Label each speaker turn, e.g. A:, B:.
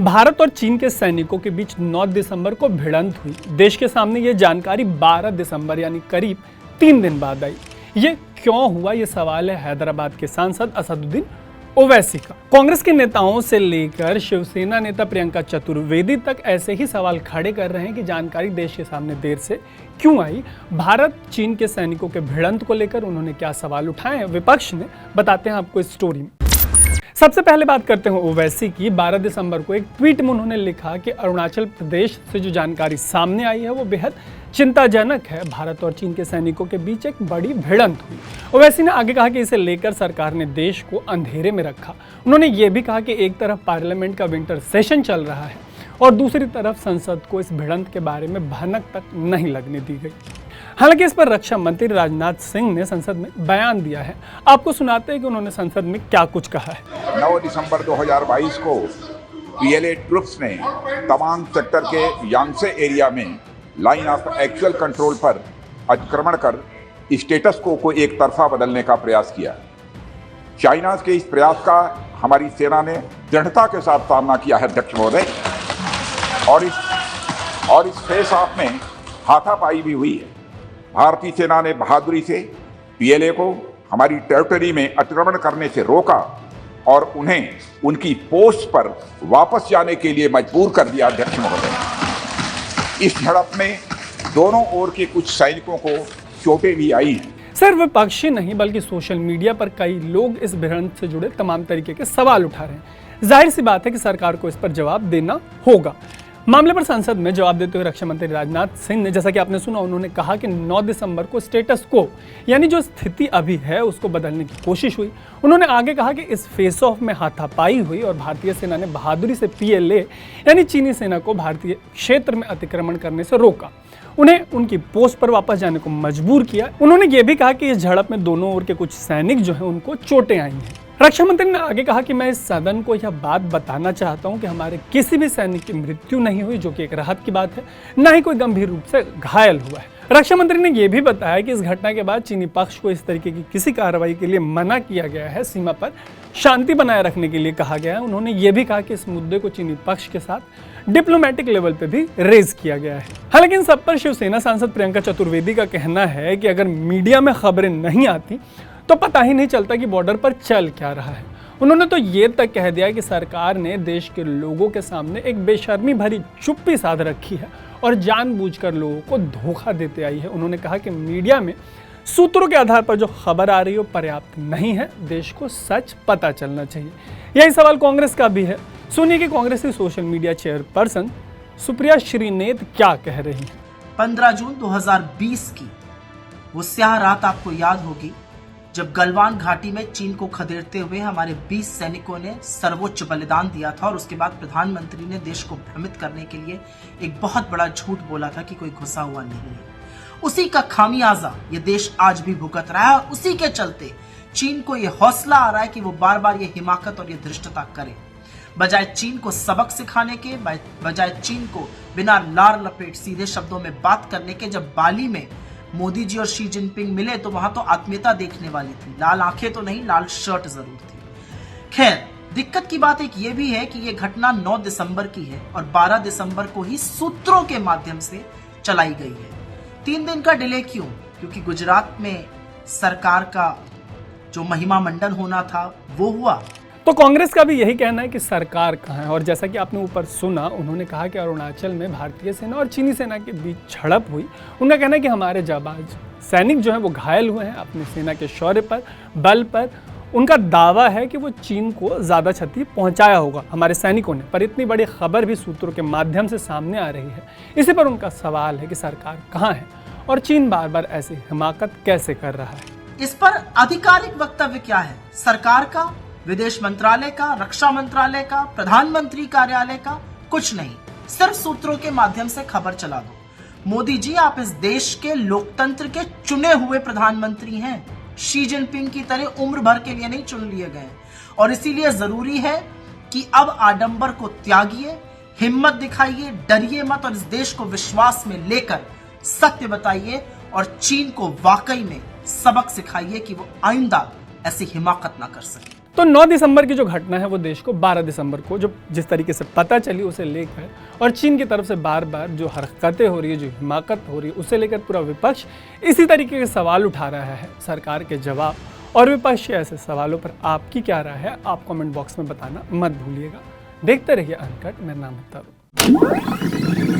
A: भारत और चीन के सैनिकों के बीच 9 दिसंबर को भिड़ंत हुई। देश के सामने ये जानकारी 12 दिसंबर यानी करीब 3 दिन बाद आई। ये क्यों हुआ, ये सवाल है हैदराबाद के सांसद असदुद्दीन ओवैसी का। कांग्रेस के नेताओं से लेकर शिवसेना नेता प्रियंका चतुर्वेदी तक ऐसे ही सवाल खड़े कर रहे हैं कि जानकारी देश के सामने देर से क्यों आई। भारत चीन के सैनिकों के भिड़ंत को लेकर उन्होंने क्या सवाल उठाए हैं विपक्ष ने, बताते हैं आपको इस स्टोरी में। सबसे पहले बात करते हैं ओवैसी की। 12 दिसंबर को एक ट्वीट में उन्होंने लिखा कि अरुणाचल प्रदेश से जो जानकारी सामने आई है वो बेहद चिंताजनक है। भारत और चीन के सैनिकों के बीच एक बड़ी भिड़ंत हुई। ओवैसी ने आगे कहा कि इसे लेकर सरकार ने देश को अंधेरे में रखा। उन्होंने ये भी कहा कि एक तरफ पार्लियामेंट का विंटर सेशन चल रहा है और दूसरी तरफ संसद को इस भिड़ंत के बारे में भनक तक नहीं लगने दी गई। हालांकि इस पर रक्षा मंत्री राजनाथ सिंह ने संसद में बयान दिया है। आपको सुनाते हैं कि उन्होंने संसद में क्या कुछ कहा है।
B: 9 दिसंबर 2022 को पीएलए ट्रुप्स ने तवांग सेक्टर के यांगसे एरिया में लाइन ऑफ एक्चुअल कंट्रोल पर अतिक्रमण कर स्टेटस को एक तरफा बदलने का प्रयास किया। चाइना के इस प्रयास का हमारी सेना ने दृढ़ता के साथ सामना किया है अध्यक्ष महोदय, और इस फेस ऑफ में हाथापाई भी हुई है। भारतीय सेना ने बहादुरी से पीएलए को हमारी टेरिटरी में अतिक्रमण करने से रोका और उन्हें उनकी पोस्ट पर वापस जाने के लिए मजबूर कर दिया अध्यक्ष महोदय। इस झड़प में दोनों ओर के कुछ सैनिकों को चोटें भी आई हैं।
A: सिर्फ विपक्षी नहीं बल्कि सोशल मीडिया पर कई लोग इस भिड़ंत से जुड़े तमाम तरीके के सवाल उठा रहे हैं। जाहिर सी बात है कि सरकार को इस पर जवाब देना होगा। मामले पर संसद में जवाब देते हुए रक्षा मंत्री राजनाथ सिंह ने, जैसा कि आपने सुना, उन्होंने कहा कि 9 दिसंबर को स्टेटस को यानी जो स्थिति अभी है उसको बदलने की कोशिश हुई। उन्होंने आगे कहा कि इस फेस ऑफ में हाथापाई हुई और भारतीय सेना ने बहादुरी से पीएलए यानी चीनी सेना को भारतीय क्षेत्र में अतिक्रमण करने से रोका, उन्हें उनकी पोस्ट पर वापस जाने को मजबूर किया। उन्होंने ये भी कहा कि इस झड़प में दोनों ओर के कुछ सैनिक जो हैं उनको चोटें आई हैं। रक्षा मंत्री ने आगे कहा कि मैं इस सदन को यह बात बताना चाहता हूं कि हमारे किसी भी सैनिक की मृत्यु नहीं हुई, जो कि एक राहत की बात है, न ही कोई गंभीर रूप से घायल हुआ है। रक्षा मंत्री ने यह भी बताया कि इस घटना के बाद चीनी पक्ष को इस तरीके की किसी कार्रवाई के लिए मना किया गया है। सीमा पर शांति बनाए रखने के लिए कहा गया है। उन्होंने ये भी कहा कि इस मुद्दे को चीनी पक्ष के साथ डिप्लोमेटिक लेवल पे भी रेज किया गया है। हालांकि इन सब पर शिवसेना सांसद प्रियंका चतुर्वेदी का कहना है कि अगर मीडिया में खबरें नहीं आती तो पता ही नहीं चलता कि बॉर्डर पर चल क्या रहा है। उन्होंने तो ये तक कह दिया कि सरकार ने देश के लोगों के सामने एक बेशर्मी भरी चुप्पी साध रखी है और जानबूझकर लोगों को धोखा देते आई है। उन्होंने कहा कि मीडिया में सूत्रों के आधार पर जो खबर आ रही हो पर्याप्त नहीं है, देश को सच पता चलना चाहिए। यही सवाल कांग्रेस का भी है। सुनिए कि कांग्रेस की social media chairperson Supriya Shrinate क्या कह रही है।
C: 15 जून 2020 की वो स्याह रात आपको याद होगी जब गलवान घाटी में चीन को खदेड़ते हुए हमारे 20 सैनिकों ने सर्वोच्च बलिदान दिया था और उसके बाद प्रधानमंत्री ने देश को भ्रमित करने के लिए एक बहुत बड़ा झूठ बोला था कि कोई घुसा हुआ नहीं है। उसी का खामियाजा ये देश आज भी भुगत रहा है और उसी के चलते चीन को ये हौसला आ रहा है कि वो बार बार ये हिमाकत और ये धृष्टता करे। बजाय चीन को सबक सिखाने के, बजाय चीन को बिना लार लपेट सीधे शब्दों में बात करने के, जब बाली में मोदी जी और शी जिनपिंग मिले तो वहां तो आत्मीयता देखने वाली थी। लाल आंखें तो नहीं, लाल शर्ट जरूर थी। खैर, दिक्कत की बात एक ये भी है कि ये घटना 9 दिसंबर की है और 12 दिसंबर को ही सूत्रों के माध्यम से चलाई गई है। 3 दिन का डिले क्यों? क्योंकि गुजरात में सरकार का जो महिमा मंडन होना था वो हुआ।
A: तो कांग्रेस का भी यही कहना है कि सरकार कहाँ है। और जैसा कि आपने ऊपर सुना, उन्होंने कहा कि अरुणाचल में भारतीय सेना और चीनी सेना के बीच झड़प हुई। उनका कहना है कि हमारे जाबाज सैनिक जो हैं वो घायल हुए हैं अपनी सेना के शौर्य पर, बल पर। उनका दावा है कि वो चीन को ज़्यादा क्षति पहुंचाया होगा हमारे सैनिकों ने, पर इतनी बड़ी खबर भी सूत्रों के माध्यम से सामने आ रही है। इसी पर उनका सवाल है कि सरकार कहाँ है और चीन बार बार ऐसी हिमाकत कैसे कर रहा है।
C: इस पर आधिकारिक वक्तव्य क्या है सरकार का, विदेश मंत्रालय का, रक्षा मंत्रालय का, प्रधानमंत्री कार्यालय का? कुछ नहीं, सिर्फ सूत्रों के माध्यम से खबर चला दो। मोदी जी, आप इस देश के लोकतंत्र के चुने हुए प्रधानमंत्री हैं। शी जिनपिंग की तरह उम्र भर के लिए नहीं चुन लिए गए और इसीलिए जरूरी है कि अब आडंबर को त्यागिए, हिम्मत दिखाइए, डरिए मत और इस देश को विश्वास में लेकर सत्य बताइए और चीन को वाकई में सबक सिखाइए कि वो आइंदा ऐसी हिमाकत ना कर सके।
A: तो 9 दिसंबर की जो घटना है वो देश को 12 दिसंबर को जो जिस तरीके से पता चली उसे लेकर और चीन की तरफ से बार बार जो हरकतें हो रही है, जो हिमाकत हो रही है, उसे लेकर पूरा विपक्ष इसी तरीके के सवाल उठा रहा है। सरकार के जवाब और विपक्ष के ऐसे सवालों पर आपकी क्या राय है, आप कमेंट बॉक्स में बताना मत भूलिएगा। देखते रहिए अनकट। मेरा नाम है तरुण।